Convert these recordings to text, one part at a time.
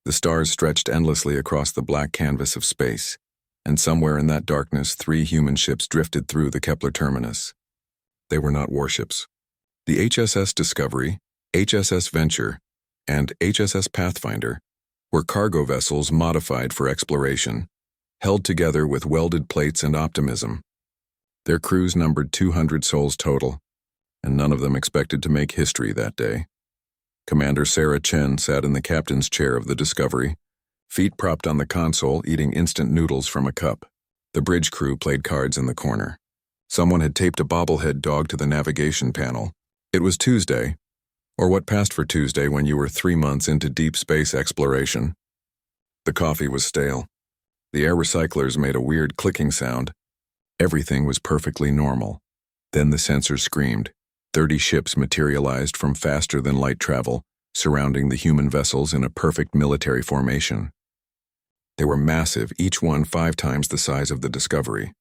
The stars stretched endlessly across the black canvas of space, and somewhere in that darkness 3 human ships drifted through the Kepler terminus. They were not warships. The HSS Discovery, HSS Venture, and HSS Pathfinder were cargo vessels modified for exploration, held together with welded plates and optimism. Their crews numbered 200 souls total, and none of them expected to make history that day. Commander Sarah Chen sat in the captain's chair of the Discovery, feet propped on the console, eating instant noodles from a cup. The bridge crew played cards in the corner. Someone had taped a bobblehead dog to the navigation panel. It was Tuesday, or what passed for Tuesday when you were 3 months into deep space exploration. The coffee was stale. The air recyclers made a weird clicking sound. Everything was perfectly normal. Then the sensor screamed. 30 ships materialized from faster-than-light travel, surrounding the human vessels in a perfect military formation. They were massive, each one 5 times the size of the Discovery.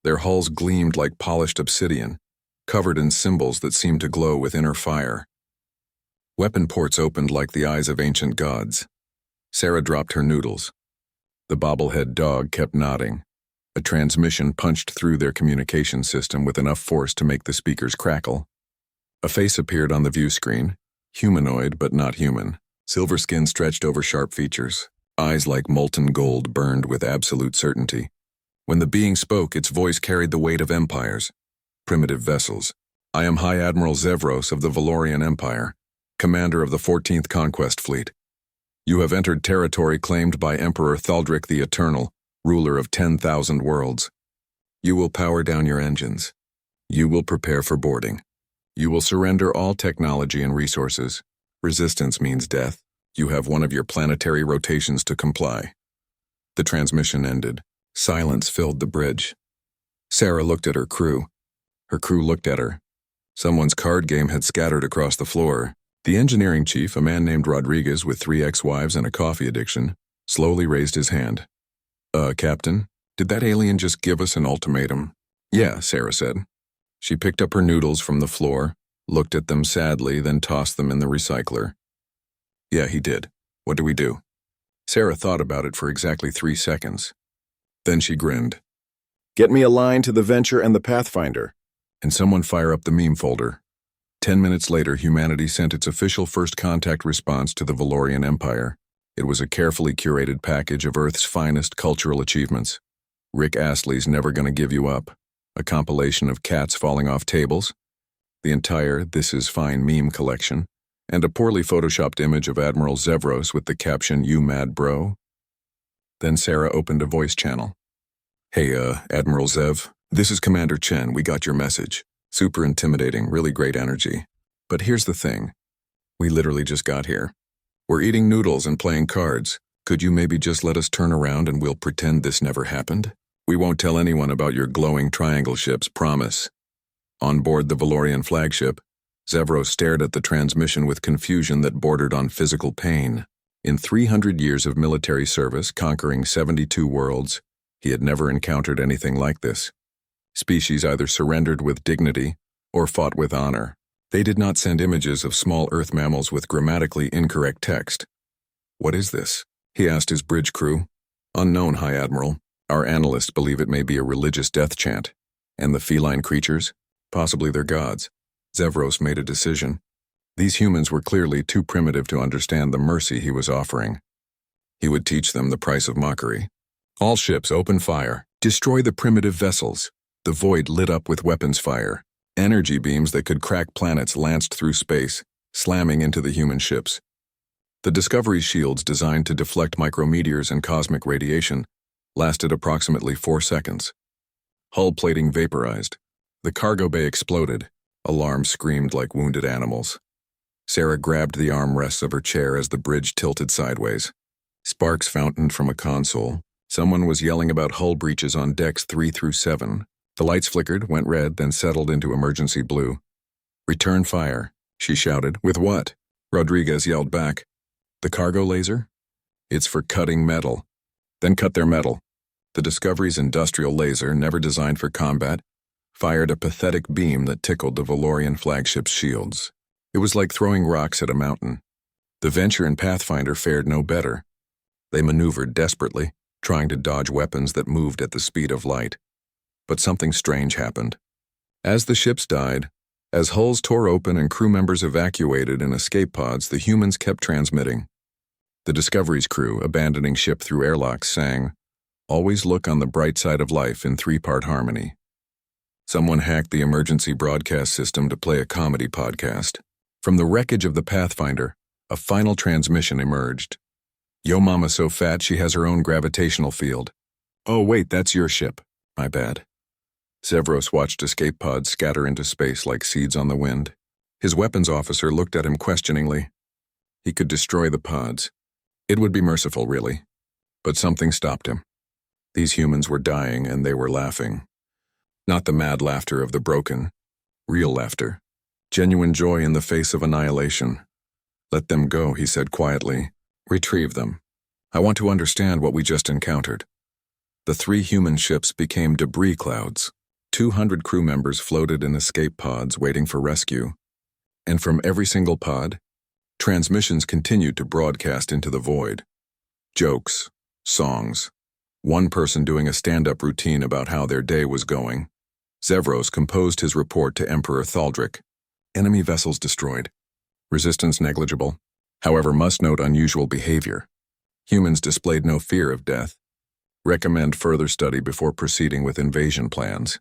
Their hulls gleamed like polished obsidian, covered in symbols that seemed to glow with inner fire. Weapon ports opened like the eyes of ancient gods. Sarah dropped her noodles. The bobblehead dog kept nodding. A transmission punched through their communication system with enough force to make the speakers crackle. A face appeared on the view screen, humanoid but not human. Silver skin stretched over sharp features. Eyes like molten gold burned with absolute certainty. When the being spoke, its voice carried the weight of empires. Primitive vessels. I am High Admiral Zevros of the Valorian Empire, commander of the 14th Conquest Fleet. You have entered territory claimed by Emperor Thaldric the Eternal, ruler of 10,000 worlds. You will power down your engines. You will prepare for boarding. You will surrender all technology and resources. Resistance means death. You have one of your planetary rotations to comply. The transmission ended. Silence filled the bridge. Sarah looked at her crew. Her crew looked at her. Someone's card game had scattered across the floor. The engineering chief, a man named Rodriguez with 3 ex-wives and a coffee addiction, slowly raised his hand. Captain, did that alien just give us an ultimatum? Yeah, Sarah said. She picked up her noodles from the floor, looked at them sadly, then tossed them in the recycler. Yeah, he did. What do we do? Sarah thought about it for exactly 3 seconds. Then she grinned. Get me a line to the Venture and the Pathfinder, and someone fire up the meme folder. 10 minutes later, humanity sent its official first contact response to the Valorian Empire. It was a carefully curated package of Earth's finest cultural achievements. Rick Astley's Never Gonna Give You Up, a compilation of cats falling off tables, the entire This Is Fine meme collection, and a poorly photoshopped image of Admiral Zevros with the caption, You mad bro? Then Sarah opened a voice channel. Hey, Admiral Zev, this is Commander Chen, we got your message. Super intimidating, really great energy. But here's the thing. We literally just got here. We're eating noodles and playing cards. Could you maybe just let us turn around and we'll pretend this never happened? We won't tell anyone about your glowing triangle ships, promise. On board the Valorian flagship, Zevros stared at the transmission with confusion that bordered on physical pain. In 300 years of military service conquering 72 worlds, he had never encountered anything like this. Species either surrendered with dignity or fought with honor. They did not send images of small Earth mammals with grammatically incorrect text. What is this? He asked his bridge crew. Unknown, High Admiral. Our analysts believe it may be a religious death chant. And the feline creatures? Possibly their gods. Zevros made a decision. These humans were clearly too primitive to understand the mercy he was offering. He would teach them the price of mockery. All ships open fire. Destroy the primitive vessels. The void lit up with weapons fire. Energy beams that could crack planets lanced through space, slamming into the human ships. The Discovery's shields, designed to deflect micrometeors and cosmic radiation, lasted approximately 4 seconds. Hull plating vaporized. The cargo bay exploded. Alarms screamed like wounded animals. Sarah grabbed the armrests of her chair as the bridge tilted sideways. Sparks fountained from a console. Someone was yelling about hull breaches on decks 3 through 7. The lights flickered, went red, then settled into emergency blue. Return fire, she shouted. With what? Rodriguez yelled back. The cargo laser? It's for cutting metal. Then cut their metal. The Discovery's industrial laser, never designed for combat, fired a pathetic beam that tickled the Valorian flagship's shields. It was like throwing rocks at a mountain. The Venture and Pathfinder fared no better. They maneuvered desperately, trying to dodge weapons that moved at the speed of light. But something strange happened. As the ships died, as hulls tore open and crew members evacuated in escape pods, the humans kept transmitting. The Discovery's crew, abandoning ship through airlocks, sang, "Always look on the bright side of life" in three-part harmony. Someone hacked the emergency broadcast system to play a comedy podcast. From the wreckage of the Pathfinder, a final transmission emerged. "Yo mama's so fat she has her own gravitational field." "Oh wait, that's your ship. My bad." Zevros watched escape pods scatter into space like seeds on the wind. His weapons officer looked at him questioningly. He could destroy the pods. It would be merciful, really. But something stopped him. These humans were dying and they were laughing. Not the mad laughter of the broken. Real laughter. Genuine joy in the face of annihilation. "Let them go," he said quietly. "Retrieve them. I want to understand what we just encountered." The three human ships became debris clouds. 200 crew members floated in escape pods waiting for rescue. And from every single pod, transmissions continued to broadcast into the void. Jokes, songs, one person doing a stand-up routine about how their day was going. Zevros composed his report to Emperor Thaldric. Enemy vessels destroyed. Resistance negligible. However, must note unusual behavior. Humans displayed no fear of death. Recommend further study before proceeding with invasion plans.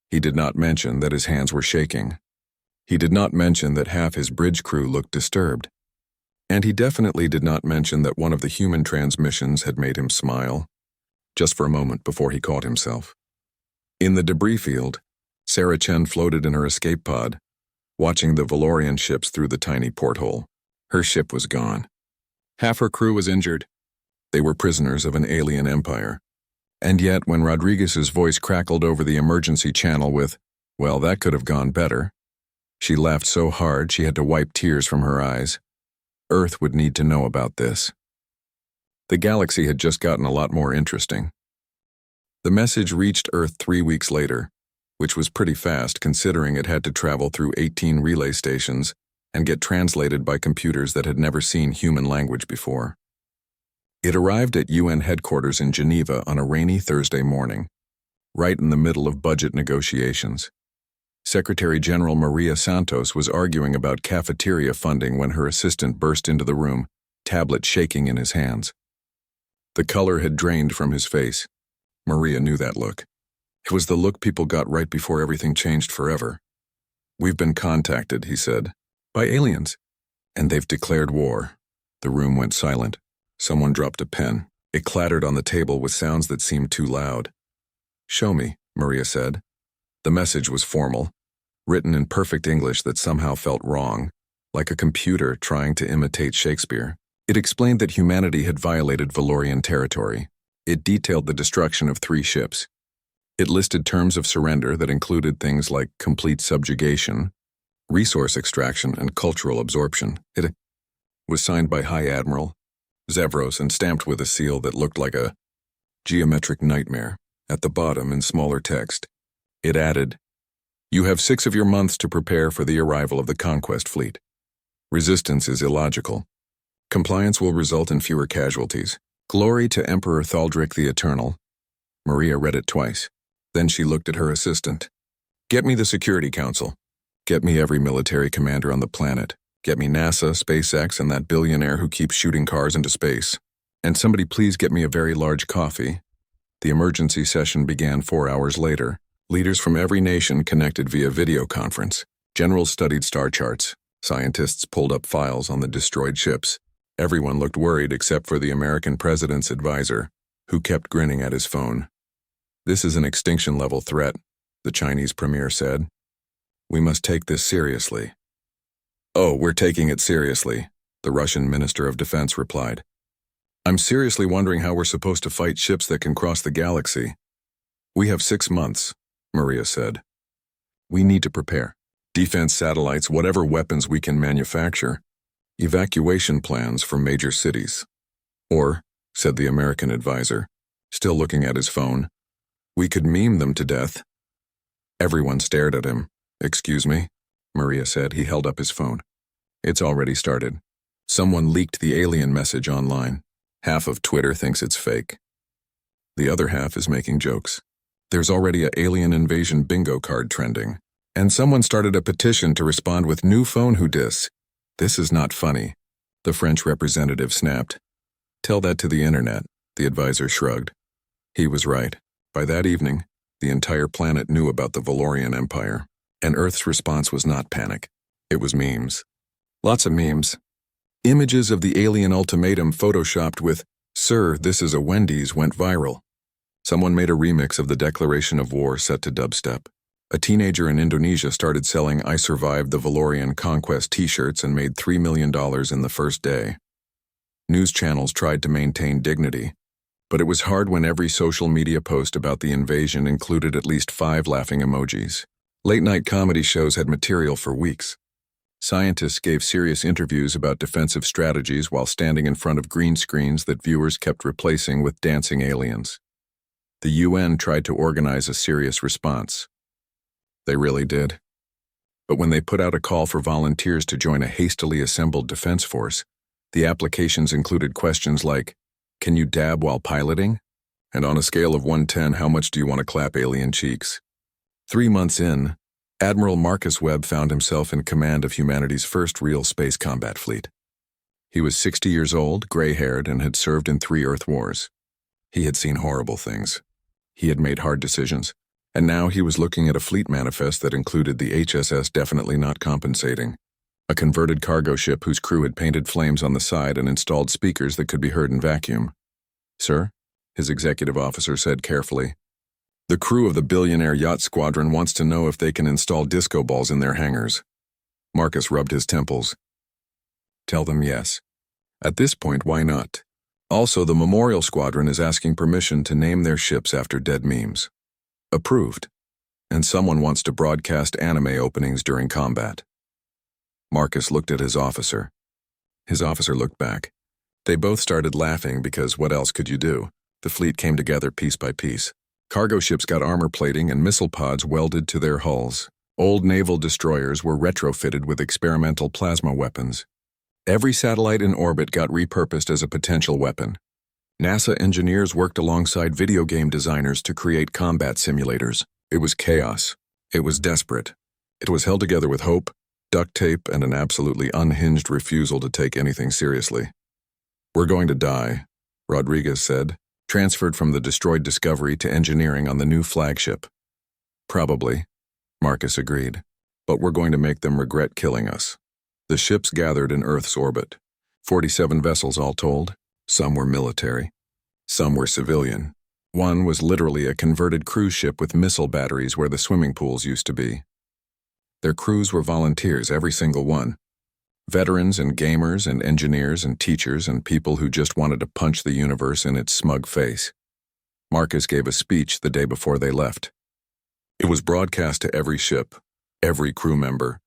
He did not mention that his hands were shaking. He did not mention that half his bridge crew looked disturbed. And he definitely did not mention that one of the human transmissions had made him smile, just for a moment before he caught himself. In the debris field, Sarah Chen floated in her escape pod, watching the Valorian ships through the tiny porthole. Her ship was gone. Half her crew was injured. They were prisoners of an alien empire. And yet, when Rodriguez's voice crackled over the emergency channel with, "Well, that could have gone better," she laughed so hard she had to wipe tears from her eyes. Earth would need to know about this. The galaxy had just gotten a lot more interesting. The message reached Earth 3 weeks later, which was pretty fast considering it had to travel through 18 relay stations and get translated by computers that had never seen human language before. It arrived at UN headquarters in Geneva on a rainy Thursday morning, right in the middle of budget negotiations. Secretary General Maria Santos was arguing about cafeteria funding when her assistant burst into the room, tablet shaking in his hands. The color had drained from his face. Maria knew that look. It was the look people got right before everything changed forever. "We've been contacted," he said, "by aliens, and they've declared war." The room went silent. Someone dropped a pen. It clattered on the table with sounds that seemed too loud. "Show me," Maria said. The message was formal, written in perfect English that somehow felt wrong, like a computer trying to imitate Shakespeare. It explained that humanity had violated Valorian territory. It detailed the destruction of 3 ships. It listed terms of surrender that included things like complete subjugation, resource extraction, and cultural absorption. It was signed by High Admiral Zevros and stamped with a seal that looked like a geometric nightmare. At the bottom, in smaller text, it added, "You have 6 of your months to prepare for the arrival of the conquest fleet. Resistance is illogical. Compliance will result in fewer casualties. Glory to Emperor Thaldric the Eternal." Maria read it twice. Then she looked at her assistant. "Get me the Security Council. Get me every military commander on the planet. Get me NASA, SpaceX, and that billionaire who keeps shooting cars into space. And somebody please get me a very large coffee." The emergency session began 4 hours later. Leaders from every nation connected via video conference. Generals studied star charts. Scientists pulled up files on the destroyed ships. Everyone looked worried except for the American president's advisor, who kept grinning at his phone. "This is an extinction-level threat," the Chinese premier said. "We must take this seriously." "Oh, we're taking it seriously," the Russian Minister of Defense replied. "I'm seriously wondering how we're supposed to fight ships that can cross the galaxy." "We have 6 months," Maria said. "We need to prepare. Defense satellites, whatever weapons we can manufacture. Evacuation plans from major cities. Or," said the American advisor, still looking at his phone, "we could meme them to death." Everyone stared at him. "Excuse me," Maria said. He held up his phone. "It's already started. Someone leaked the alien message online. Half of Twitter thinks it's fake. The other half is making jokes. There's already an alien invasion bingo card trending. And someone started a petition to respond with new phone who dis. This is not funny. The French representative snapped. Tell that to the internet, the advisor shrugged. He was right. By that evening, the entire planet knew about the Valorian Empire. And Earth's response was not panic. It was memes. Lots of memes. Images of the alien ultimatum photoshopped with, "Sir, this is a Wendy's," went viral. Someone made a remix of the declaration of war set to dubstep. A teenager in Indonesia started selling "I Survived the Valorian Conquest" t-shirts and made $3 million in the first day. News channels tried to maintain dignity, but it was hard when every social media post about the invasion included at least 5 laughing emojis. Late-night comedy shows had material for weeks. Scientists gave serious interviews about defensive strategies while standing in front of green screens that viewers kept replacing with dancing aliens. The UN tried to organize a serious response. They really did. But when they put out a call for volunteers to join a hastily assembled defense force, the applications included questions like, "Can you dab while piloting?" And on a scale of 1 to 10, how much do you want to clap alien cheeks? 3 months in, Admiral Marcus Webb found himself in command of humanity's first real space combat fleet. He was 60 years old, gray-haired, and had served in 3 Earth wars. He had seen horrible things. He had made hard decisions, and now he was looking at a fleet manifest that included the HSS Definitely Not Compensating, a converted cargo ship whose crew had painted flames on the side and installed speakers that could be heard in vacuum. "Sir," his executive officer said carefully, "the crew of the billionaire yacht squadron wants to know if they can install disco balls in their hangars." Marcus rubbed his temples. "Tell them yes. At this point, why not? Also, the Memorial Squadron is asking permission to name their ships after dead memes." "Approved. And someone wants to broadcast anime openings during combat." Marcus looked at his officer. His officer looked back. They both started laughing because what else could you do? The fleet came together piece by piece. Cargo ships got armor plating and missile pods welded to their hulls. Old naval destroyers were retrofitted with experimental plasma weapons. Every satellite in orbit got repurposed as a potential weapon. NASA engineers worked alongside video game designers to create combat simulators. It was chaos. It was desperate. It was held together with hope, duct tape, and an absolutely unhinged refusal to take anything seriously. "We're going to die," Rodriguez said, transferred from the destroyed Discovery to engineering on the new flagship. "Probably," Marcus agreed, "but we're going to make them regret killing us." The ships gathered in Earth's orbit. 47 vessels all told. Some were military. Some were civilian. One was literally a converted cruise ship with missile batteries where the swimming pools used to be. Their crews were volunteers, every single one. Veterans and gamers and engineers and teachers and people who just wanted to punch the universe in its smug face. Marcus gave a speech the day before they left. It was broadcast to every ship, every crew member,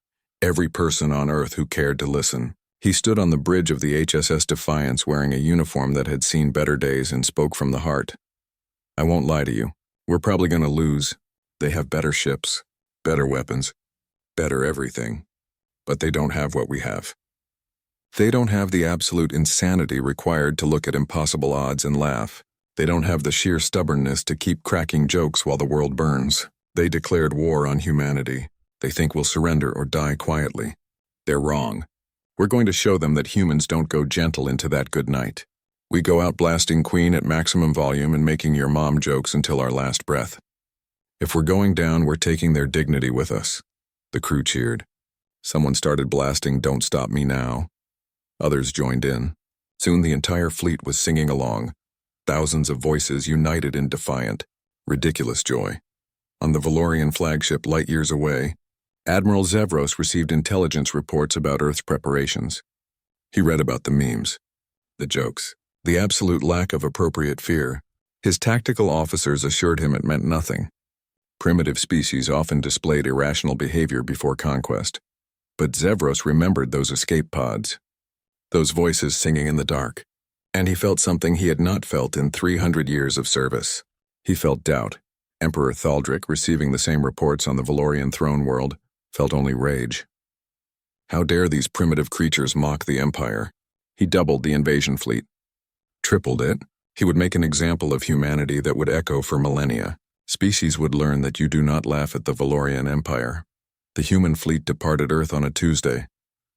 every person on Earth who cared to listen. He stood on the bridge of the HSS Defiance wearing a uniform that had seen better days and spoke from the heart. "I won't lie to you. We're probably going to lose. They have better ships, better weapons, better everything. But they don't have what we have. They don't have the absolute insanity required to look at impossible odds and laugh. They don't have the sheer stubbornness to keep cracking jokes while the world burns. They declared war on humanity. They think we'll surrender or die quietly. They're wrong. We're going to show them that humans don't go gentle into that good night. We go out blasting Queen at maximum volume and making your mom jokes until our last breath. If we're going down, we're taking their dignity with us." The crew cheered. Someone started blasting "Don't Stop Me Now." Others joined in. Soon the entire fleet was singing along. Thousands of voices united in defiant, ridiculous joy. On the Valorian flagship light years away, Admiral Zevros received intelligence reports about Earth's preparations. He read about the memes, the jokes, the absolute lack of appropriate fear. His tactical officers assured him it meant nothing. Primitive species often displayed irrational behavior before conquest. But Zevros remembered those escape pods, those voices singing in the dark, and he felt something he had not felt in 300 years of service. He felt doubt. Emperor Thaldric, receiving the same reports on the Valorian throne world, felt only rage. How dare these primitive creatures mock the Empire? He doubled the invasion fleet. Tripled it. He would make an example of humanity that would echo for millennia. Species would learn that you do not laugh at the Valorian Empire. The human fleet departed Earth on a Tuesday,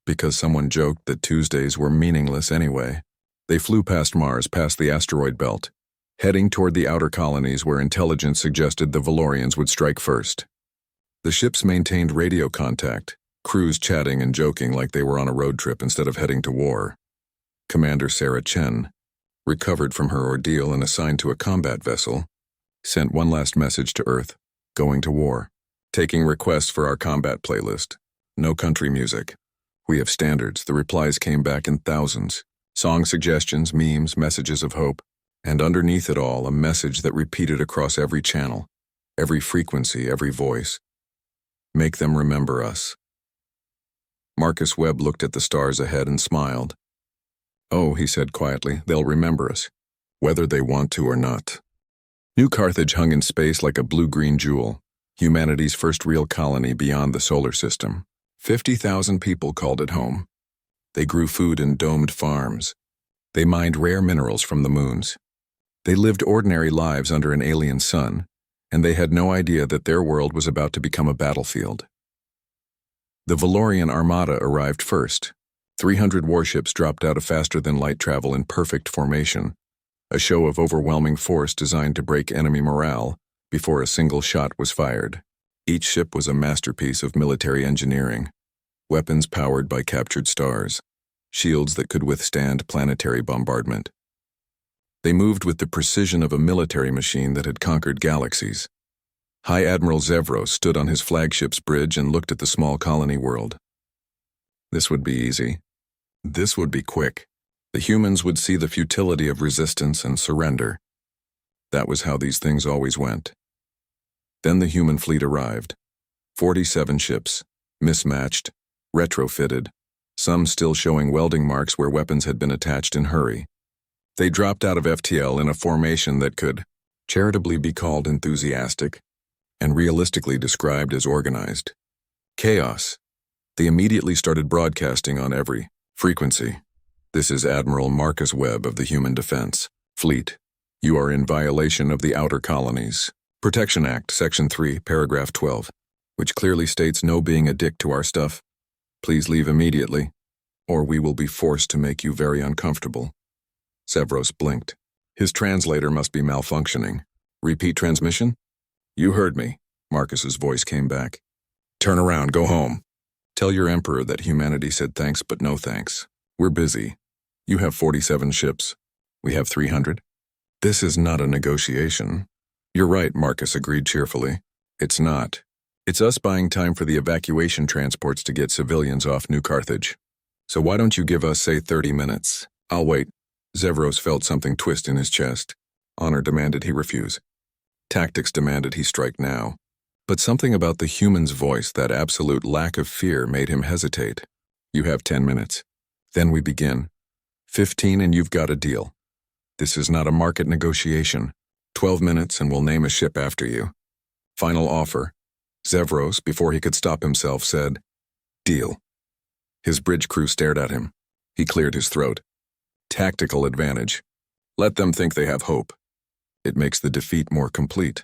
because someone joked that Tuesdays were meaningless anyway. They flew past Mars, past the asteroid belt, heading toward the outer colonies where intelligence suggested the Valorians would strike first. The ships maintained radio contact, crews chatting and joking like they were on a road trip instead of heading to war. Commander Sarah Chen, recovered from her ordeal and assigned to a combat vessel, sent one last message to Earth: going to war. Taking requests for our combat playlist. No country music. We have standards. The replies came back in thousands. Song suggestions, memes, messages of hope. And underneath it all, a message that repeated across every channel, every frequency, every voice. Make them remember us. Marcus Webb looked at the stars ahead and smiled. Oh, he said quietly, they'll remember us, whether they want to or not. New Carthage hung in space like a blue-green jewel, humanity's first real colony beyond the solar system. 50,000 people called it home. They grew food in domed farms. They mined rare minerals from the moons. They lived ordinary lives under an alien sun, and they had no idea that their world was about to become a battlefield. The Valorian Armada arrived first. 300 warships dropped out of faster-than-light travel in perfect formation, a show of overwhelming force designed to break enemy morale before a single shot was fired. Each ship was a masterpiece of military engineering, weapons powered by captured stars, shields that could withstand planetary bombardment. They moved with the precision of a military machine that had conquered galaxies. High Admiral Zevros stood on his flagship's bridge and looked at the small colony world. This would be easy. This would be quick. The humans would see the futility of resistance and surrender. That was how these things always went. Then the human fleet arrived. 47 ships, mismatched, retrofitted, some still showing welding marks where weapons had been attached in hurry. They dropped out of FTL in a formation that could charitably be called enthusiastic and realistically described as organized. Chaos. They immediately started broadcasting on every frequency. This is Admiral Marcus Webb of the Human Defense Fleet. You are in violation of the Outer Colonies Protection Act, Section 3, Paragraph 12, which clearly states no being a dick to our stuff. Please leave immediately, or we will be forced to make you very uncomfortable. Zevros blinked. His translator must be malfunctioning. Repeat transmission? You heard me. Marcus's voice came back. Turn around, go home. Tell your emperor that humanity said thanks but no thanks. We're busy. You have 47 ships. We have 300. This is not a negotiation. You're right, Marcus agreed cheerfully. It's not. It's us buying time for the evacuation transports to get civilians off New Carthage. So why don't you give us, say, 30 minutes? I'll wait. Zevros felt something twist in his chest. Honor demanded he refuse. Tactics demanded he strike now. But something about the human's voice, that absolute lack of fear, made him hesitate. You have 10 minutes. Then we begin. 15 and you've got a deal. This is not a market negotiation. 12 minutes and we'll name a ship after you. Final offer. Zevros, before he could stop himself, said, Deal. His bridge crew stared at him. He cleared his throat. Tactical advantage. Let them think they have hope. It makes the defeat more complete.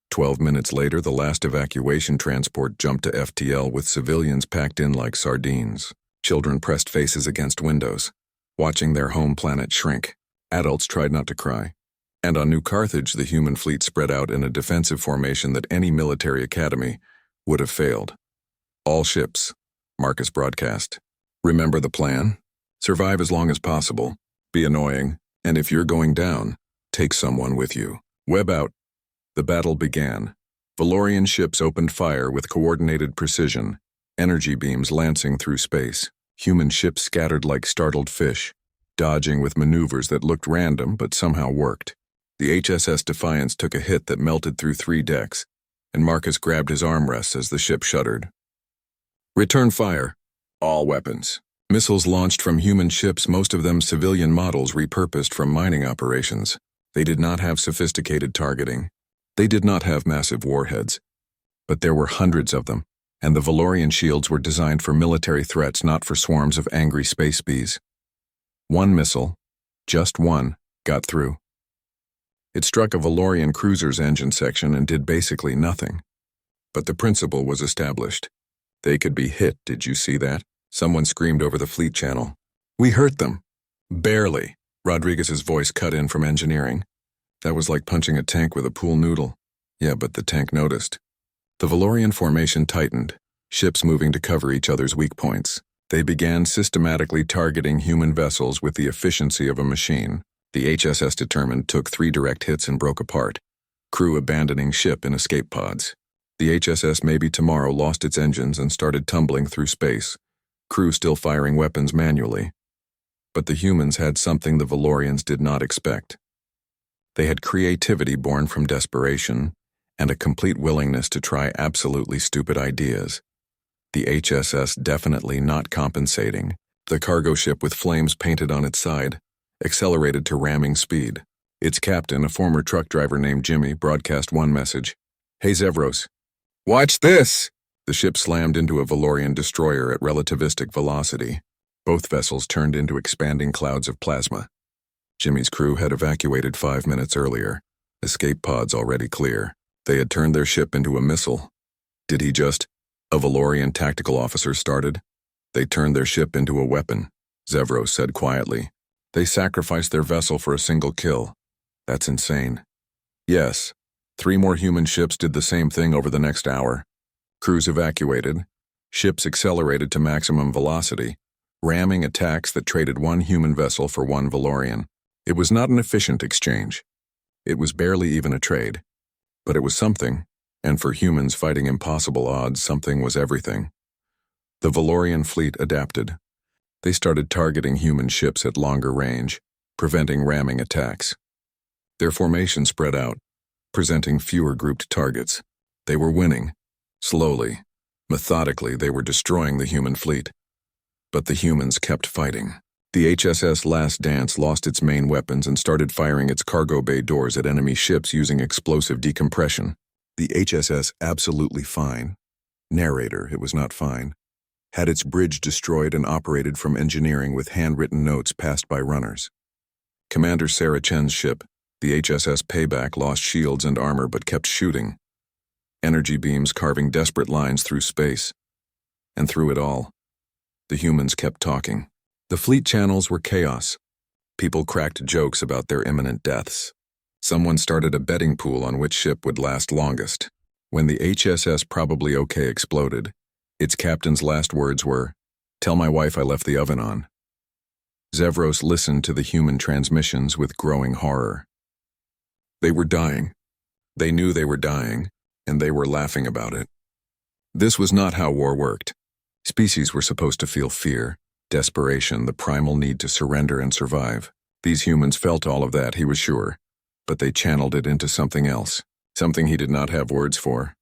12 minutes later, the last evacuation transport jumped to FTL with civilians packed in like sardines. Children pressed faces against windows, watching their home planet shrink. Adults tried not to cry. And on New Carthage, the human fleet spread out in a defensive formation that any military academy would have failed. All ships, Marcus broadcast. Remember the plan? Survive as long as possible. Be annoying. And if you're going down, take someone with you. Web out. The battle began. Valorian ships opened fire with coordinated precision, energy beams lancing through space. Human ships scattered like startled fish, dodging with maneuvers that looked random but somehow worked. The HSS Defiance took a hit that melted through 3 decks, and Marcus grabbed his armrests as the ship shuddered. Return fire. All weapons. Missiles launched from human ships, most of them civilian models repurposed from mining operations. They did not have sophisticated targeting. They did not have massive warheads. But there were hundreds of them, and the Valorian shields were designed for military threats, not for swarms of angry space bees. One missile, just one, got through. It struck a Valorian cruiser's engine section and did basically nothing. But the principle was established. They could be hit, did you see that? Someone screamed over the fleet channel. We hurt them. Barely. Rodriguez's voice cut in from engineering. That was like punching a tank with a pool noodle. Yeah, but the tank noticed. The Valorian formation tightened, ships moving to cover each other's weak points. They began systematically targeting human vessels with the efficiency of a machine. The HSS Determined took 3 direct hits and broke apart, crew abandoning ship in escape pods. The HSS Maybe Tomorrow lost its engines and started tumbling through space, crew still firing weapons manually. But the humans had something the Valorians did not expect. They had creativity born from desperation and a complete willingness to try absolutely stupid ideas. The HSS definitely not compensating. The cargo ship with flames painted on its side accelerated to ramming speed. Its captain, a former truck driver named Jimmy, broadcast one message. Hey Zevros, watch this! The ship slammed into a Valorian destroyer at relativistic velocity. Both vessels turned into expanding clouds of plasma. Jimmy's crew had evacuated 5 minutes earlier, escape pods already clear. They had turned their ship into a missile. Did he just? A Valorian tactical officer started. They turned their ship into a weapon, Zevros said quietly. They sacrificed their vessel for a single kill. That's insane. Yes, 3 more human ships did the same thing over the next hour. Crews evacuated. Ships accelerated to maximum velocity, ramming attacks that traded 1 human vessel for 1 Valorian. It was not an efficient exchange. It was barely even a trade. But it was something, and for humans fighting impossible odds, something was everything. The Valorian fleet adapted. They started targeting human ships at longer range, preventing ramming attacks. Their formation spread out, presenting fewer grouped targets. They were winning. Slowly, methodically, they were destroying the human fleet. But the humans kept fighting. The HSS Last Dance lost its main weapons and started firing its cargo bay doors at enemy ships using explosive decompression. The HSS Absolutely Fine, narrator, it was not fine, had its bridge destroyed and operated from engineering with handwritten notes passed by runners. Commander Sarah Chen's ship, the HSS Payback, lost shields and armor but kept shooting. Energy beams carving desperate lines through space. And through it all, the humans kept talking. The fleet channels were chaos. People cracked jokes about their imminent deaths. Someone started a betting pool on which ship would last longest. When the HSS Probably OK exploded, its captain's last words were, "Tell my wife I left the oven on." Zevros listened to the human transmissions with growing horror. They were dying. They knew they were dying, and they were laughing about it. This was not how war worked. Species were supposed to feel fear, desperation, the primal need to surrender and survive. These humans felt all of that, he was sure, but they channeled it into something else, something he did not have words for.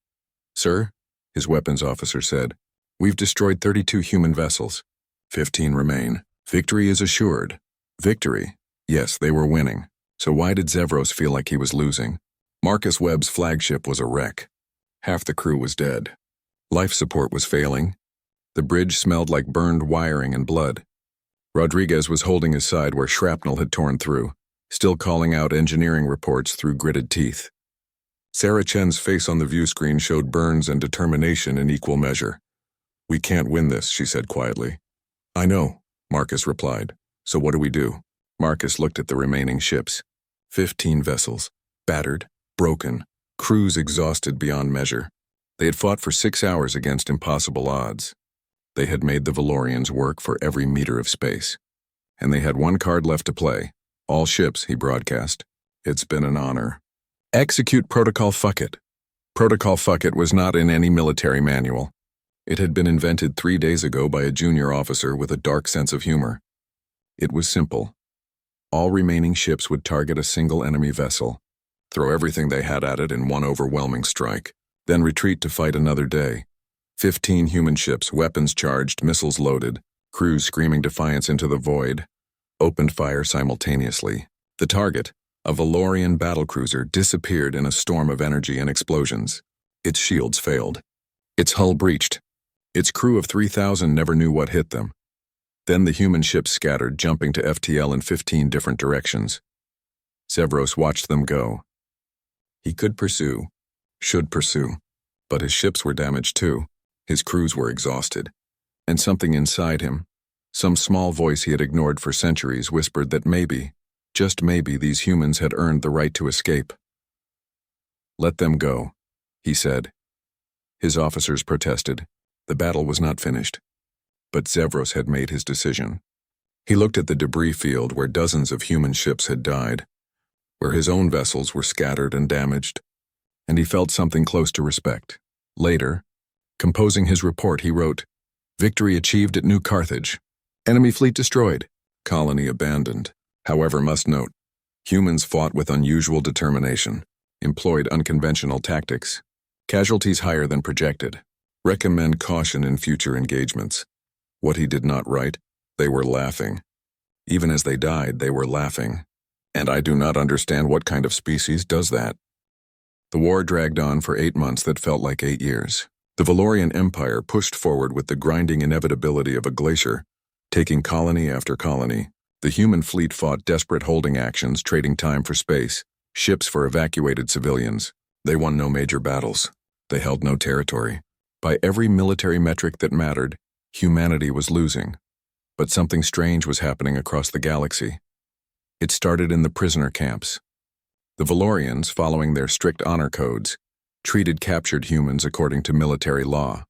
"Sir," his weapons officer said, "we've destroyed 32 human vessels. 15 remain. Victory is assured." Victory? Yes, they were winning. So why did Zevros feel like he was losing? Marcus Webb's flagship was a wreck. Half the crew was dead. Life support was failing. The bridge smelled like burned wiring and blood. Rodriguez was holding his side where shrapnel had torn through, still calling out engineering reports through gritted teeth. Sarah Chen's face on the view screen showed burns and determination in equal measure. "We can't win this," she said quietly. "I know," Marcus replied. "So what do we do?" Marcus looked at the remaining ships. 15 vessels, battered, broken, crews exhausted beyond measure. They had fought for 6 hours against impossible odds. They had made the Valorians work for every meter of space. And they had one card left to play. "All ships," he broadcast. "It's been an honor. Execute Protocol Fuck It." Protocol Fuck It was not in any military manual. It had been invented 3 days ago by a junior officer with a dark sense of humor. It was simple. All remaining ships would target a single enemy vessel, throw everything they had at it in one overwhelming strike, then retreat to fight another day. 15 human ships, weapons charged, missiles loaded, crews screaming defiance into the void, opened fire simultaneously. The target, a Valorian battlecruiser, disappeared in a storm of energy and explosions. Its shields failed. Its hull breached. Its crew of 3,000 never knew what hit them. Then the human ships scattered, jumping to FTL in 15 different directions. Zevros watched them go. He could pursue, should pursue, but his ships were damaged too. His crews were exhausted. And something inside him, some small voice he had ignored for centuries, whispered that maybe, just maybe, these humans had earned the right to escape. "Let them go," he said. His officers protested. The battle was not finished. But Zevros had made his decision. He looked at the debris field where dozens of human ships had died, where his own vessels were scattered and damaged, and he felt something close to respect. Later, composing his report, he wrote, "Victory achieved at New Carthage. Enemy fleet destroyed. Colony abandoned. However, must note, humans fought with unusual determination, employed unconventional tactics. Casualties higher than projected. Recommend caution in future engagements." What he did not write, they were laughing. Even as they died, they were laughing. And I do not understand what kind of species does that. The war dragged on for 8 months that felt like 8 years. The Valorian Empire pushed forward with the grinding inevitability of a glacier, taking colony after colony. The human fleet fought desperate holding actions, trading time for space, ships for evacuated civilians. They won no major battles. They held no territory. By every military metric that mattered, humanity was losing. But something strange was happening across the galaxy. It started in the prisoner camps. The Valorians, following their strict honor codes, treated captured humans according to military law.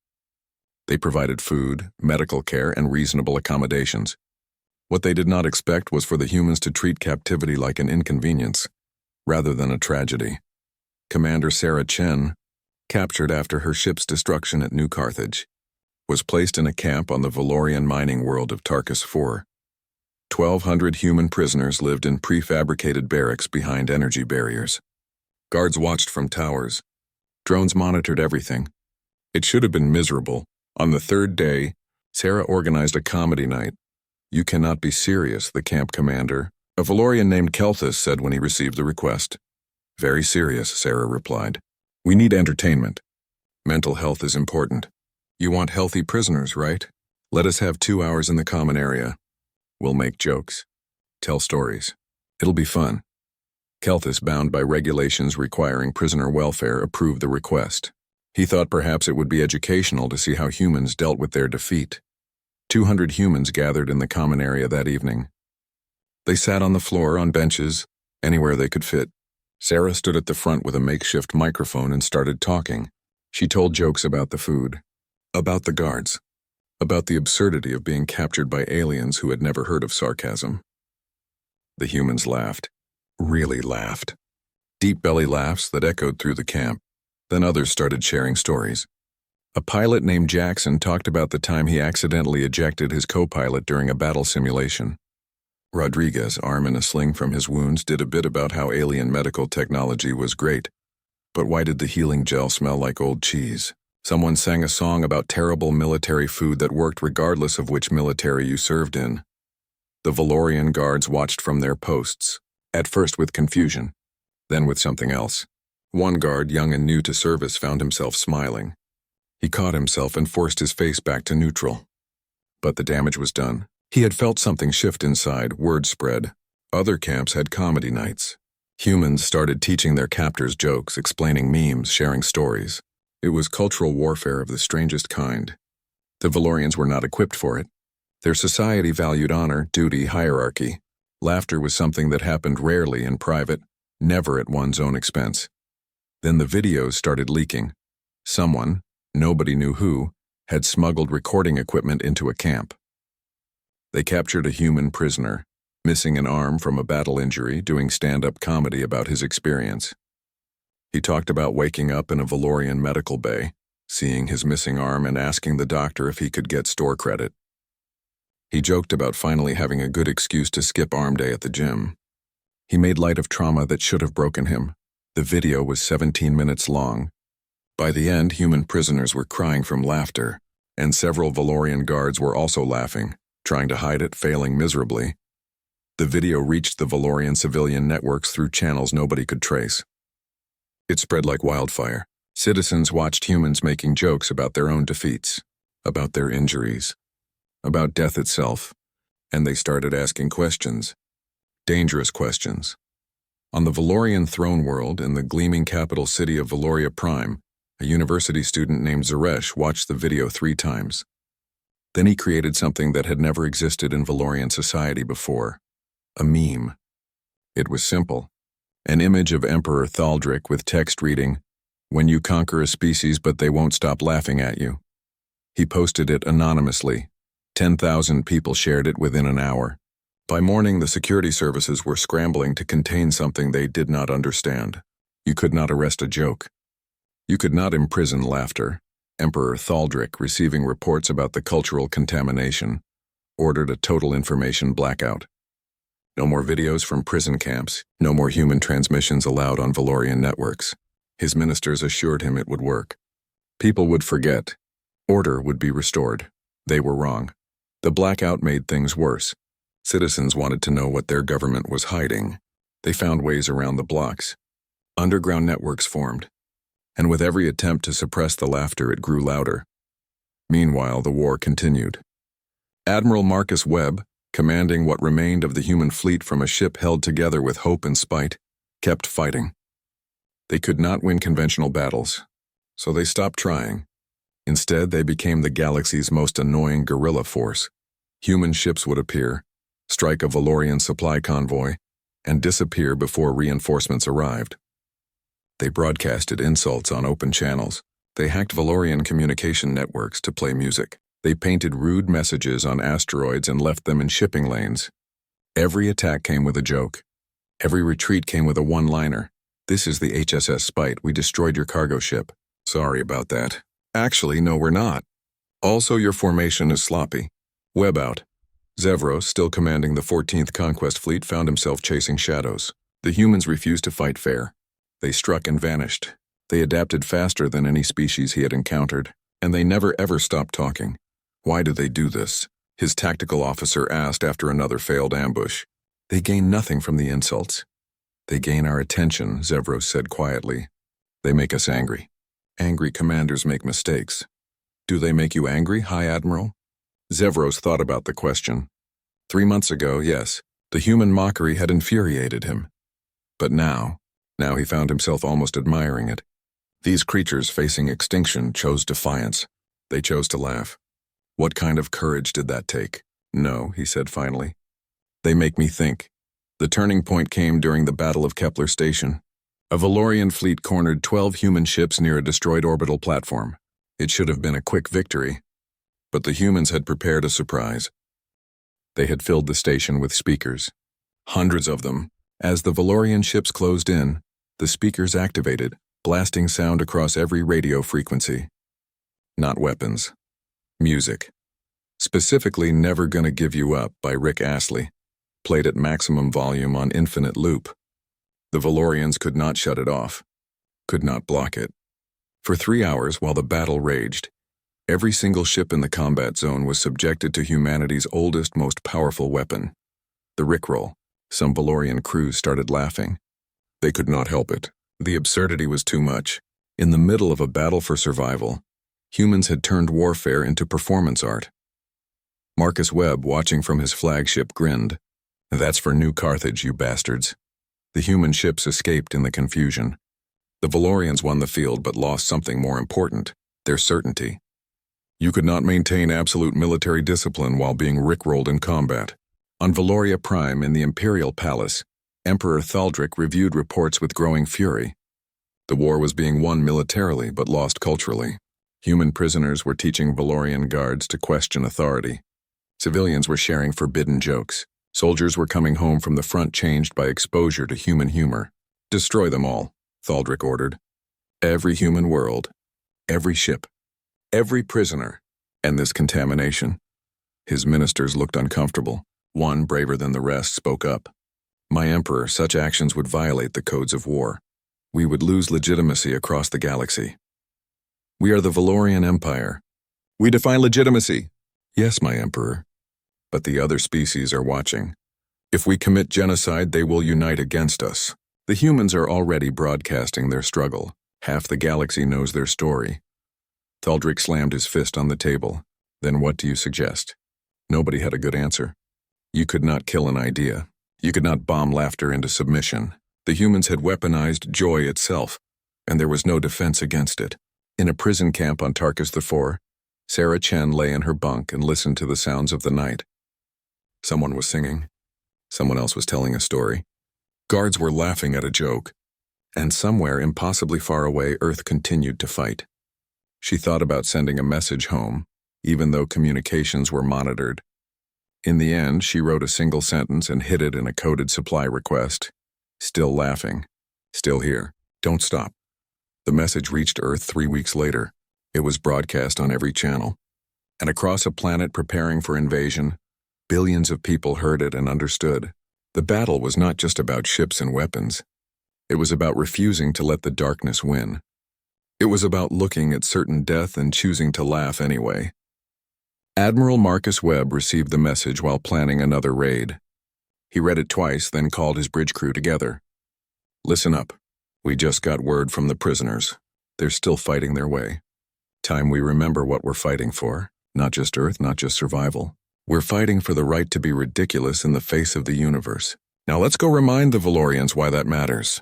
They provided food, medical care, and reasonable accommodations. What they did not expect was for the humans to treat captivity like an inconvenience, rather than a tragedy. Commander Sarah Chen, captured after her ship's destruction at New Carthage, was placed in a camp on the Valorian mining world of Tarkus IV. 1,200 human prisoners lived in prefabricated barracks behind energy barriers. Guards watched from towers. Drones monitored everything. It should have been miserable. On the 3rd day, Sarah organized a comedy night. "You cannot be serious," the camp commander, a Valorian named Kelthus, said when he received the request. "Very serious," Sarah replied. "We need entertainment. Mental health is important. You want healthy prisoners, right? Let us have 2 hours in the common area. We'll make jokes. Tell stories. It'll be fun." Kelthus, bound by regulations requiring prisoner welfare, approved the request. He thought perhaps it would be educational to see how humans dealt with their defeat. 200 humans gathered in the common area that evening. They sat on the floor, on benches, anywhere they could fit. Sarah stood at the front with a makeshift microphone and started talking. She told jokes about the food, about the guards, about the absurdity of being captured by aliens who had never heard of sarcasm. The humans laughed, really laughed. Deep belly laughs that echoed through the camp. Then others started sharing stories. A pilot named Jackson talked about the time he accidentally ejected his co-pilot during a battle simulation. Rodriguez, arm in a sling from his wounds, did a bit about how alien medical technology was great. But why did the healing gel smell like old cheese? Someone sang a song about terrible military food that worked regardless of which military you served in. The Valorian guards watched from their posts, at first with confusion, then with something else. One guard, young and new to service, found himself smiling. He caught himself and forced his face back to neutral. But the damage was done. He had felt something shift inside. Word spread. Other camps had comedy nights. Humans started teaching their captors jokes, explaining memes, sharing stories. It was cultural warfare of the strangest kind. The Valorians were not equipped for it. Their society valued honor, duty, hierarchy. Laughter was something that happened rarely in private, never at one's own expense. Then the videos started leaking. Someone, nobody knew who, had smuggled recording equipment into a camp. They captured a human prisoner, missing an arm from a battle injury, doing stand-up comedy about his experience. He talked about waking up in a Valorian medical bay, seeing his missing arm and asking the doctor if he could get store credit. He joked about finally having a good excuse to skip arm day at the gym. He made light of trauma that should have broken him. The video was 17 minutes long. By the end, human prisoners were crying from laughter, and several Valorian guards were also laughing, trying to hide it, failing miserably. The video reached the Valorian civilian networks through channels nobody could trace. It spread like wildfire. Citizens watched humans making jokes about their own defeats, about their injuries, about death itself. And they started asking questions. Dangerous questions. On the Valorian throne world, in the gleaming capital city of Valoria Prime, a university student named Zaresh watched the video 3 times. Then he created something that had never existed in Valorian society before. A meme. It was simple. An image of Emperor Thaldric with text reading, "When you conquer a species but they won't stop laughing at you." He posted it anonymously. 10,000 people shared it within an hour. By morning, the security services were scrambling to contain something they did not understand. You could not arrest a joke. You could not imprison laughter. Emperor Thaldric, receiving reports about the cultural contamination, ordered a total information blackout. No more videos from prison camps, no more human transmissions allowed on Valorian networks. His ministers assured him it would work. People would forget. Order would be restored. They were wrong. The blackout made things worse. Citizens wanted to know what their government was hiding. They found ways around the blocks. Underground networks formed. And with every attempt to suppress the laughter, it grew louder. Meanwhile, the war continued. Admiral Marcus Webb, commanding what remained of the human fleet from a ship held together with hope and spite, kept fighting. They could not win conventional battles, so they stopped trying. Instead, they became the galaxy's most annoying guerrilla force. Human ships would appear, strike a Valorian supply convoy, and disappear before reinforcements arrived. They broadcasted insults on open channels. They hacked Valorian communication networks to play music. They painted rude messages on asteroids and left them in shipping lanes. Every attack came with a joke. Every retreat came with a one-liner. "This is the HSS Spite. We destroyed your cargo ship. Sorry about that. Actually, no, we're not. Also, your formation is sloppy. Web out." Zevros, still commanding the 14th Conquest Fleet, found himself chasing shadows. The humans refused to fight fair. They struck and vanished. They adapted faster than any species he had encountered, and they never ever stopped talking. "Why do they do this?" his tactical officer asked after another failed ambush. "They gain nothing from the insults." "They gain our attention," Zevros said quietly. "They make us angry. Angry commanders make mistakes." "Do they make you angry, High Admiral?" Zevros thought about the question. 3 months ago, yes, the human mockery had infuriated him. But now he found himself almost admiring it. These creatures facing extinction chose defiance. They chose to laugh. What kind of courage did that take? "No," he said finally. "They make me think." The turning point came during the Battle of Kepler Station. A Valorian fleet cornered 12 human ships near a destroyed orbital platform. It should have been a quick victory, but the humans had prepared a surprise. They had filled the station with speakers. Hundreds of them. As the Valorian ships closed in, the speakers activated, blasting sound across every radio frequency. Not weapons. Music. Specifically, "Never Gonna Give You Up" by Rick Astley, played at maximum volume on infinite loop. The Valorians could not shut it off, could not block it. For 3 hours while the battle raged, every single ship in the combat zone was subjected to humanity's oldest, most powerful weapon, the Rickroll. Some Valorian crews started laughing. They could not help it. The absurdity was too much. In the middle of a battle for survival, humans had turned warfare into performance art. Marcus Webb, watching from his flagship, grinned. "That's for New Carthage, you bastards." The human ships escaped in the confusion. The Valorians won the field but lost something more important, their certainty. You could not maintain absolute military discipline while being rickrolled in combat. On Valoria Prime in the Imperial Palace, Emperor Thaldric reviewed reports with growing fury. The war was being won militarily but lost culturally. Human prisoners were teaching Valorian guards to question authority. Civilians were sharing forbidden jokes. Soldiers were coming home from the front changed by exposure to human humor. "Destroy them all," Thaldric ordered. "Every human world, every ship, every prisoner, and this contamination." His ministers looked uncomfortable. One, braver than the rest, spoke up. "My emperor, such actions would violate the codes of war. We would lose legitimacy across the galaxy. We are the Valorian Empire. We define legitimacy." "Yes, my emperor. But the other species are watching. If we commit genocide, they will unite against us. The humans are already broadcasting their struggle. Half the galaxy knows their story." Thaldric slammed his fist on the table. "Then what do you suggest?" Nobody had a good answer. You could not kill an idea. You could not bomb laughter into submission. The humans had weaponized joy itself, and there was no defense against it. In a prison camp on Tarkus IV, Sarah Chen lay in her bunk and listened to the sounds of the night. Someone was singing. Someone else was telling a story. Guards were laughing at a joke. And somewhere impossibly far away, Earth continued to fight. She thought about sending a message home, even though communications were monitored. In the end, she wrote a single sentence and hid it in a coded supply request. Still laughing. Still here. Don't stop. The message reached Earth 3 weeks later. It was broadcast on every channel. And across a planet preparing for invasion, billions of people heard it and understood. The battle was not just about ships and weapons. It was about refusing to let the darkness win. It was about looking at certain death and choosing to laugh anyway. Admiral Marcus Webb received the message while planning another raid. He read it twice, then called his bridge crew together. Listen up. We just got word from the prisoners. They're still fighting their way. Time we remember what we're fighting for. Not just Earth, not just survival. We're fighting for the right to be ridiculous in the face of the universe. Now let's go remind the Valorians why that matters.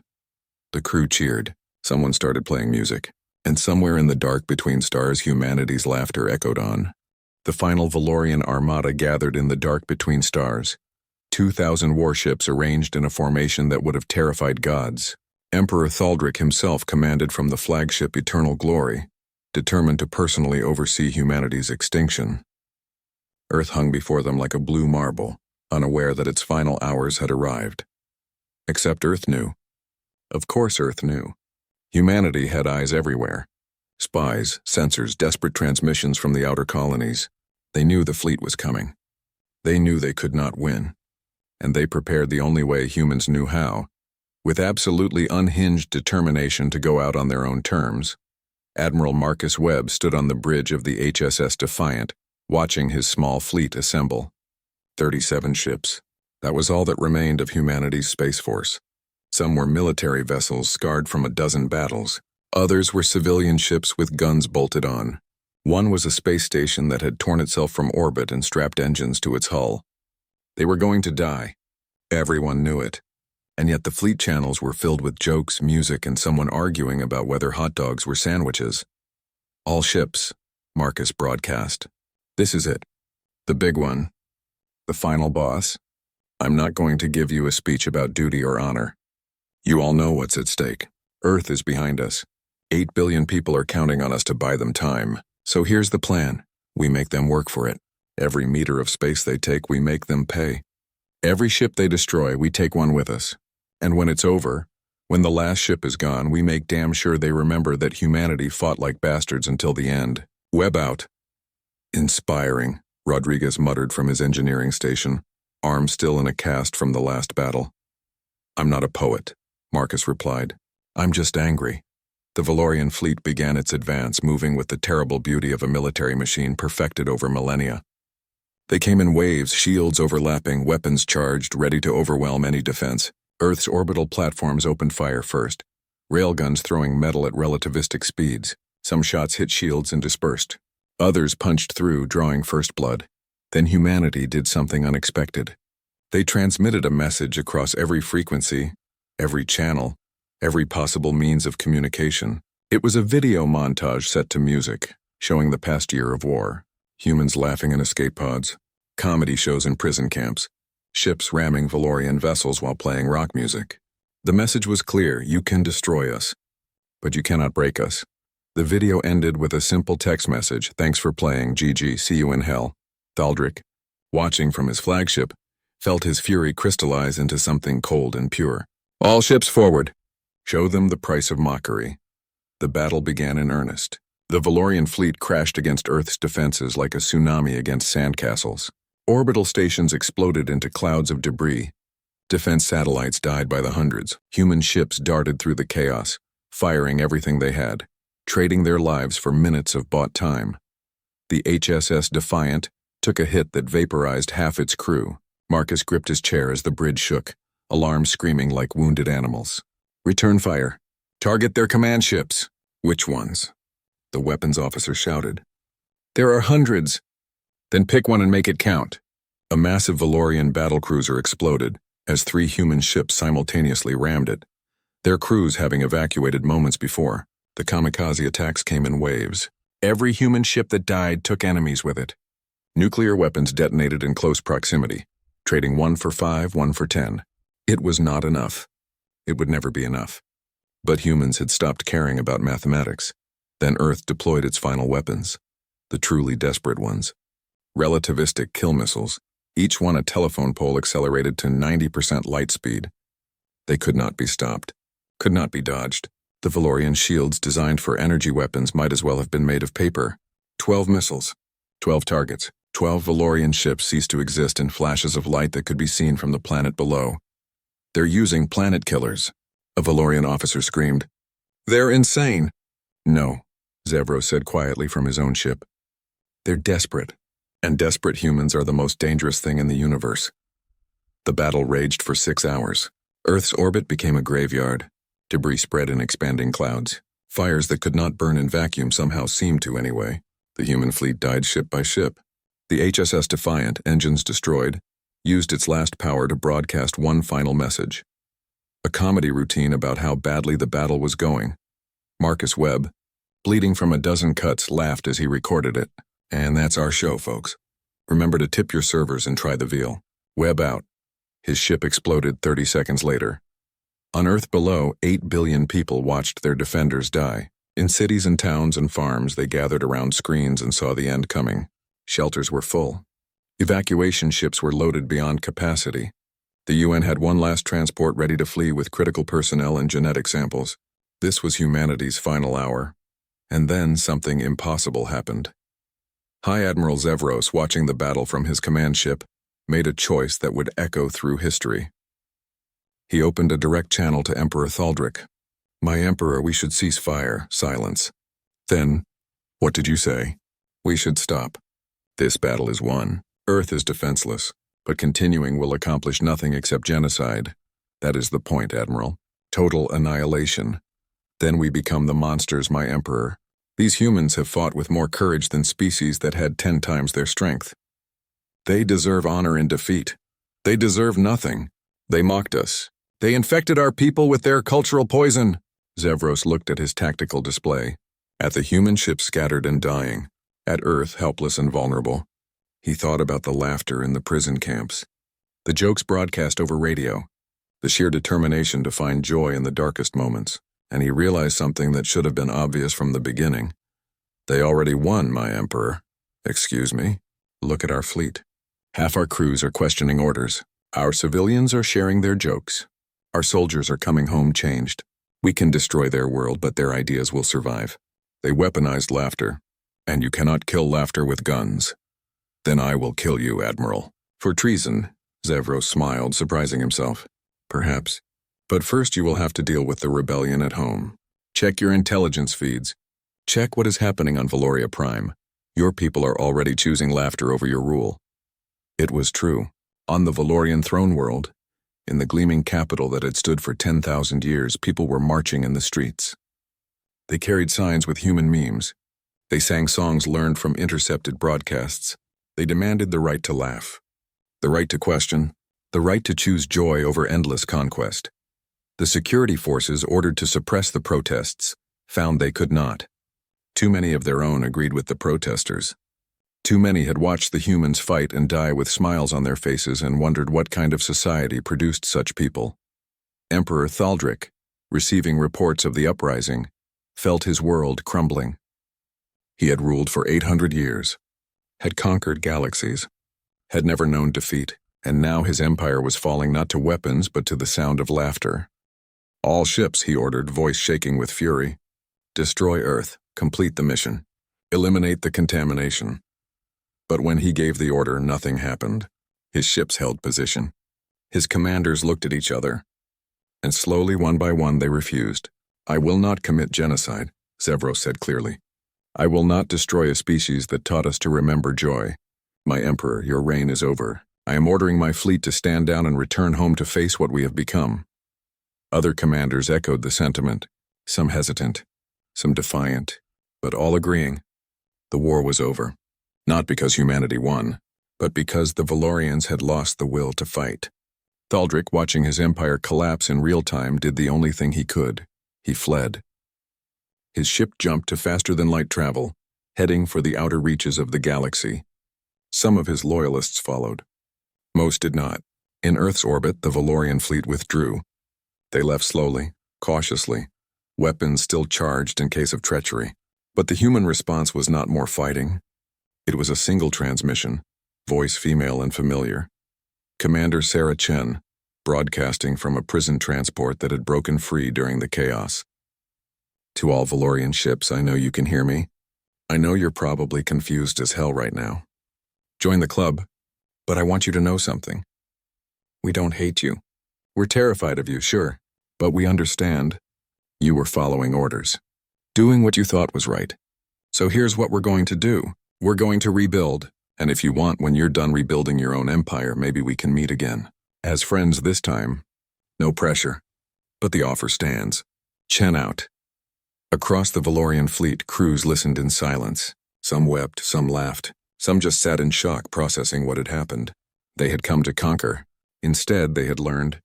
The crew cheered. Someone started playing music. And somewhere in the dark between stars, humanity's laughter echoed on. The final Valorian armada gathered in the dark between stars. 2,000 warships arranged in a formation that would have terrified gods. Emperor Thaldric himself commanded from the flagship Eternal Glory, determined to personally oversee humanity's extinction. Earth hung before them like a blue marble, unaware that its final hours had arrived. Except Earth knew. Of course Earth knew. Humanity had eyes everywhere. Spies, sensors, desperate transmissions from the outer colonies. They knew the fleet was coming. They knew they could not win. And they prepared the only way humans knew how, with absolutely unhinged determination to go out on their own terms. Admiral Marcus Webb stood on the bridge of the HSS Defiant, watching his small fleet assemble. 37 ships. That was all that remained of humanity's space force. Some were military vessels scarred from a dozen battles. Others were civilian ships with guns bolted on. One was a space station that had torn itself from orbit and strapped engines to its hull. They were going to die. Everyone knew it. And yet the fleet channels were filled with jokes, music, and someone arguing about whether hot dogs were sandwiches. All ships, Marcus broadcast. This is it. The big one. The final boss. I'm not going to give you a speech about duty or honor. You all know what's at stake. Earth is behind us. 8 billion people are counting on us to buy them time. So here's the plan. We make them work for it. Every meter of space they take, we make them pay. Every ship they destroy, we take one with us. And when it's over, when the last ship is gone, we make damn sure they remember that humanity fought like bastards until the end. Web out. Inspiring, Rodriguez muttered from his engineering station, arm still in a cast from the last battle. I'm not a poet, Marcus replied. I'm just angry. The Valorian fleet began its advance, moving with the terrible beauty of a military machine perfected over millennia. They came in waves, shields overlapping, weapons charged, ready to overwhelm any defense. Earth's orbital platforms opened fire first, railguns throwing metal at relativistic speeds. Some shots hit shields and dispersed. Others punched through, drawing first blood. Then humanity did something unexpected. They transmitted a message across every frequency, every channel, every possible means of communication. It was a video montage set to music, showing the past year of war. Humans laughing in escape pods, comedy shows in prison camps, ships ramming Valorian vessels while playing rock music. The message was clear: you can destroy us, but you cannot break us. The video ended with a simple text message: thanks for playing, GG, see you in hell. Thaldric, watching from his flagship, felt his fury crystallize into something cold and pure. All ships forward. Show them the price of mockery. The battle began in earnest. The Valorian fleet crashed against Earth's defenses like a tsunami against sandcastles. Orbital stations exploded into clouds of debris. Defense satellites died by the hundreds. Human ships darted through the chaos, firing everything they had, trading their lives for minutes of bought time. The HSS Defiant took a hit that vaporized half its crew. Marcus gripped his chair as the bridge shook, alarms screaming like wounded animals. Return fire. Target their command ships. Which ones? The weapons officer shouted. There are hundreds. Then pick one and make it count. A massive Valorian battlecruiser exploded as 3 human ships simultaneously rammed it. Their crews having evacuated moments before, the kamikaze attacks came in waves. Every human ship that died took enemies with it. Nuclear weapons detonated in close proximity, trading 1 for 5, 1 for 10. It was not enough. It would never be enough. But humans had stopped caring about mathematics. Then Earth deployed its final weapons, the truly desperate ones. Relativistic kill missiles, each one a telephone pole accelerated to 90% light speed. They could not be stopped, could not be dodged. The Valorian shields designed for energy weapons might as well have been made of paper. 12 missiles, 12 targets, 12 Valorian ships ceased to exist in flashes of light that could be seen from the planet below. They're using planet killers, a Valorian officer screamed. They're insane. No, Zevros said quietly from his own ship. They're desperate, and desperate humans are the most dangerous thing in the universe. The battle raged for 6 hours. Earth's orbit became a graveyard. Debris spread in expanding clouds. Fires that could not burn in vacuum somehow seemed to anyway. The human fleet died ship by ship. The HSS Defiant, engines destroyed, used its last power to broadcast one final message. A comedy routine about how badly the battle was going. Marcus Webb, bleeding from a dozen cuts, laughed as he recorded it. And that's our show, folks. Remember to tip your servers and try the veal. Webb out. His ship exploded 30 seconds later. On Earth below, 8 billion people watched their defenders die. In cities and towns and farms, they gathered around screens and saw the end coming. Shelters were full. Evacuation ships were loaded beyond capacity. The UN had one last transport ready to flee with critical personnel and genetic samples. This was humanity's final hour. And then something impossible happened. High Admiral Zevros, watching the battle from his command ship, made a choice that would echo through history. He opened a direct channel to Emperor Thaldric. My Emperor, we should cease fire. Silence. Then, what did you say? We should stop. This battle is won. Earth is defenseless, but continuing will accomplish nothing except genocide. That is the point, Admiral. Total annihilation. Then we become the monsters, my Emperor. These humans have fought with more courage than species that had 10 times their strength. They deserve honor in defeat. They deserve nothing. They mocked us. They infected our people with their cultural poison. Zevros looked at his tactical display, at the human ships scattered and dying, at Earth helpless and vulnerable. He thought about the laughter in the prison camps, the jokes broadcast over radio, the sheer determination to find joy in the darkest moments, and he realized something that should have been obvious from the beginning. They already won, my Emperor. Excuse me. Look at our fleet. Half our crews are questioning orders. Our civilians are sharing their jokes. Our soldiers are coming home changed. We can destroy their world, but their ideas will survive. They weaponized laughter, and you cannot kill laughter with guns. Then I will kill you, Admiral. For treason, Zevros smiled, surprising himself. Perhaps. But first you will have to deal with the rebellion at home. Check your intelligence feeds. Check what is happening on Valoria Prime. Your people are already choosing laughter over your rule. It was true. On the Valorian throne world, in the gleaming capital that had stood for 10,000 years, people were marching in the streets. They carried signs with human memes. They sang songs learned from intercepted broadcasts. They demanded the right to laugh, the right to question, the right to choose joy over endless conquest. The security forces ordered to suppress the protests found they could not. Too many of their own agreed with the protesters. Too many had watched the humans fight and die with smiles on their faces and wondered what kind of society produced such people. Emperor Thaldric, receiving reports of the uprising, felt his world crumbling. He had ruled for 800 years, had conquered galaxies, had never known defeat, and now his empire was falling not to weapons but to the sound of laughter. All ships, he ordered, voice shaking with fury. Destroy Earth, complete the mission, eliminate the contamination. But when he gave the order, nothing happened. His ships held position. His commanders looked at each other. And slowly, one by one, they refused. I will not commit genocide, Zevros said clearly. I will not destroy a species that taught us to remember joy. My Emperor, your reign is over. I am ordering my fleet to stand down and return home to face what we have become. Other commanders echoed the sentiment, some hesitant, some defiant, but all agreeing. The war was over. Not because humanity won, but because the Valorians had lost the will to fight. Thaldric, watching his empire collapse in real time, did the only thing he could. He fled. His ship jumped to faster-than-light travel, heading for the outer reaches of the galaxy. Some of his loyalists followed. Most did not. In Earth's orbit, the Valorian fleet withdrew. They left slowly, cautiously, weapons still charged in case of treachery. But the human response was not more fighting. It was a single transmission, voice female and familiar. Commander Sarah Chen, broadcasting from a prison transport that had broken free during the chaos. To all Valorian ships, I know you can hear me. I know you're probably confused as hell right now. Join the club, but I want you to know something. We don't hate you. We're terrified of you, sure, but we understand. You were following orders, doing what you thought was right. So here's what we're going to do. We're going to rebuild, and if you want, when you're done rebuilding your own empire, maybe we can meet again. As friends this time. No pressure. But the offer stands. Chen out. Across the Valorian fleet, crews listened in silence. Some wept, some laughed. Some just sat in shock, processing what had happened. They had come to conquer. Instead, they had learned.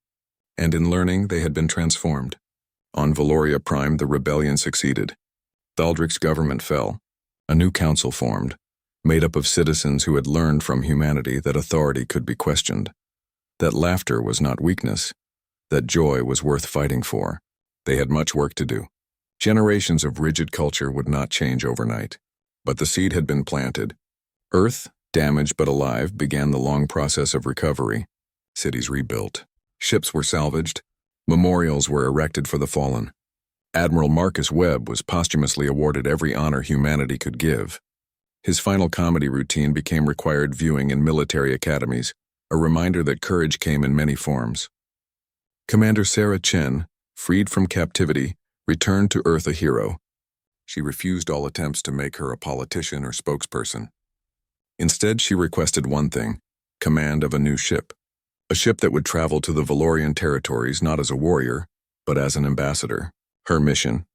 And in learning, they had been transformed. On Valoria Prime, the rebellion succeeded. Thaldric's government fell. A new council formed, made up of citizens who had learned from humanity that authority could be questioned, that laughter was not weakness, that joy was worth fighting for. They had much work to do. Generations of rigid culture would not change overnight, but the seed had been planted. Earth, damaged but alive, began the long process of recovery. Cities rebuilt. Ships were salvaged. Memorials were erected for the fallen. Admiral Marcus Webb was posthumously awarded every honor humanity could give. His final comedy routine became required viewing in military academies, a reminder that courage came in many forms. Commander Sarah Chen, freed from captivity, returned to Earth a hero. She refused all attempts to make her a politician or spokesperson. Instead, she requested one thing: command of a new ship. A ship that would travel to the Valorian territories not as a warrior, but as an ambassador. Her mission: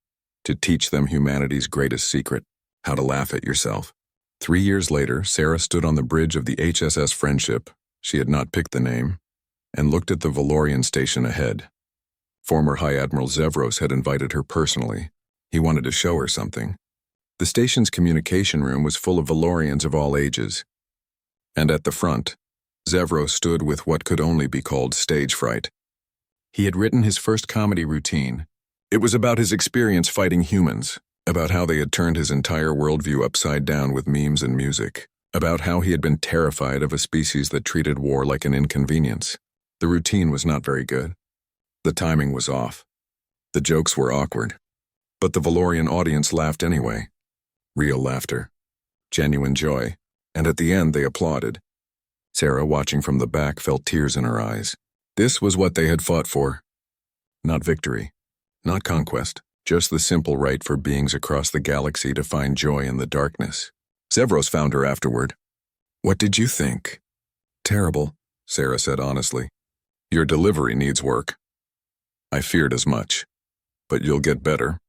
to teach them humanity's greatest secret, how to laugh at yourself. 3 years later, Sarah stood on the bridge of the HSS Friendship, she had not picked the name, and looked at the Valorian station ahead. Former High Admiral Zevros had invited her personally. He wanted to show her something. The station's communication room was full of Valorians of all ages. And at the front, Zevros stood with what could only be called stage fright. He had written his first comedy routine. It was about his experience fighting humans, about how they had turned his entire worldview upside down with memes and music, about how he had been terrified of a species that treated war like an inconvenience. The routine was not very good. The timing was off. The jokes were awkward. But the Valorian audience laughed anyway. Real laughter. Genuine joy. And at the end, they applauded. Sarah, watching from the back, felt tears in her eyes. This was what they had fought for. Not victory. Not conquest. Just the simple right for beings across the galaxy to find joy in the darkness. Zevros found her afterward. What did you think? Terrible, Sarah said honestly. Your delivery needs work. I feared as much. But you'll get better.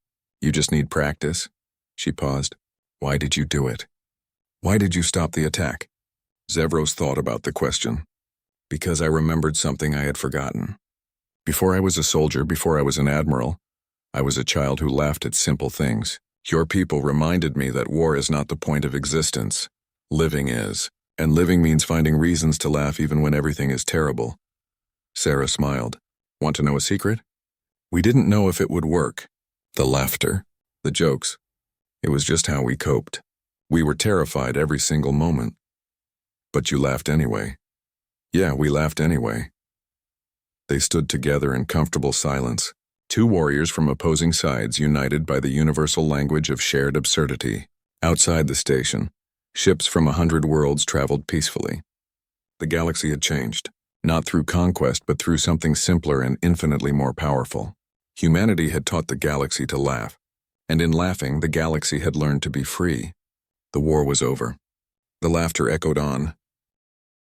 You just need practice. She paused. Why did you do it? Why did you stop the attack? Zevros thought about the question. Because I remembered something I had forgotten. Before I was a soldier, before I was an admiral, I was a child who laughed at simple things. Your people reminded me that war is not the point of existence. Living is. And living means finding reasons to laugh even when everything is terrible. Sarah smiled. Want to know a secret? We didn't know if it would work. The laughter, the jokes. It was just how we coped. We were terrified every single moment. But you laughed anyway. Yeah, we laughed anyway. They stood together in comfortable silence. Two warriors from opposing sides united by the universal language of shared absurdity. Outside the station, ships from 100 worlds traveled peacefully. The galaxy had changed, not through conquest but through something simpler and infinitely more powerful. Humanity had taught the galaxy to laugh, and in laughing, the galaxy had learned to be free. The war was over. The laughter echoed on,